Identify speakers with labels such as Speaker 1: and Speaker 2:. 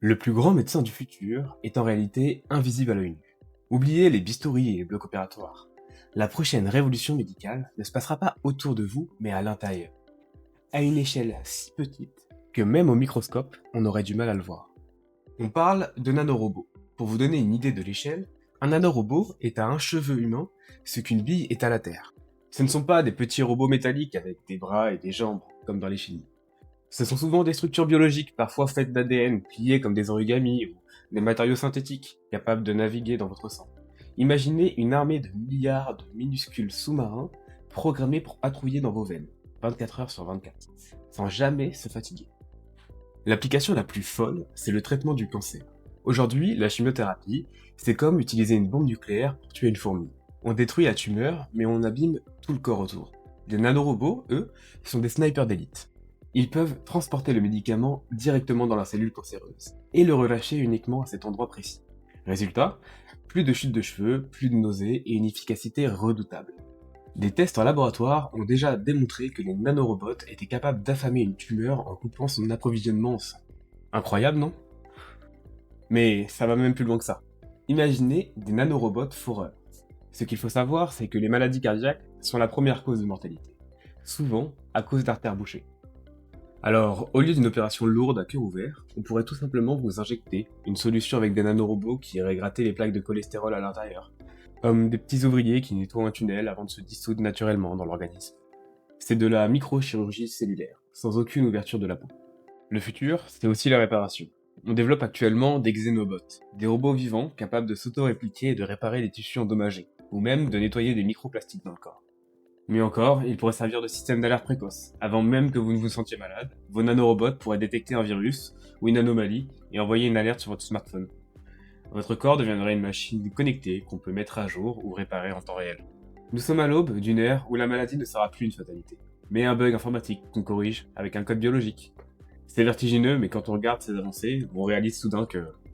Speaker 1: Le plus grand médecin du futur est en réalité invisible à l'œil nu. Oubliez les bistouris et les blocs opératoires. La prochaine révolution médicale ne se passera pas autour de vous, mais à l'intérieur. À une échelle si petite que même au microscope, on aurait du mal à le voir. On parle de nanorobots. Pour vous donner une idée de l'échelle, un nanorobot est à un cheveu humain ce qu'une bille est à la Terre. Ce ne sont pas des petits robots métalliques avec des bras et des jambes, comme dans les films. Ce sont souvent des structures biologiques, parfois faites d'ADN, pliées comme des origamis, ou des matériaux synthétiques, capables de naviguer dans votre sang. Imaginez une armée de milliards de minuscules sous-marins, programmés pour patrouiller dans vos veines, 24 heures sur 24, sans jamais se fatiguer. L'application la plus folle, c'est le traitement du cancer. Aujourd'hui, la chimiothérapie, c'est comme utiliser une bombe nucléaire pour tuer une fourmi. On détruit la tumeur, mais on abîme tout le corps autour. Les nanorobots, eux, sont des snipers d'élite. Ils peuvent transporter le médicament directement dans la cellule cancéreuse et le relâcher uniquement à cet endroit précis. Résultat, plus de chute de cheveux, plus de nausées et une efficacité redoutable. Des tests en laboratoire ont déjà démontré que les nanorobots étaient capables d'affamer une tumeur en coupant son approvisionnement en sang. Incroyable, non? Mais ça va même plus loin que ça. Imaginez des nanorobots fourreurs. Ce qu'il faut savoir, c'est que les maladies cardiaques sont la première cause de mortalité, souvent à cause d'artères bouchées. Alors, au lieu d'une opération lourde à cœur ouvert, on pourrait tout simplement vous injecter une solution avec des nanorobots qui iraient gratter les plaques de cholestérol à l'intérieur, comme des petits ouvriers qui nettoient un tunnel avant de se dissoudre naturellement dans l'organisme. C'est de la microchirurgie cellulaire, sans aucune ouverture de la peau. Le futur, c'est aussi la réparation. On développe actuellement des xénobots, des robots vivants capables de s'auto-répliquer et de réparer les tissus endommagés, ou même de nettoyer des microplastiques dans le corps. Mieux encore, ils pourraient servir de système d'alerte précoce. Avant même que vous ne vous sentiez malade, vos nanorobots pourraient détecter un virus ou une anomalie et envoyer une alerte sur votre smartphone. Votre corps deviendrait une machine connectée qu'on peut mettre à jour ou réparer en temps réel. Nous sommes à l'aube d'une ère où la maladie ne sera plus une fatalité, mais un bug informatique qu'on corrige avec un code biologique. C'est vertigineux, mais quand on regarde ces avancées, on réalise soudain que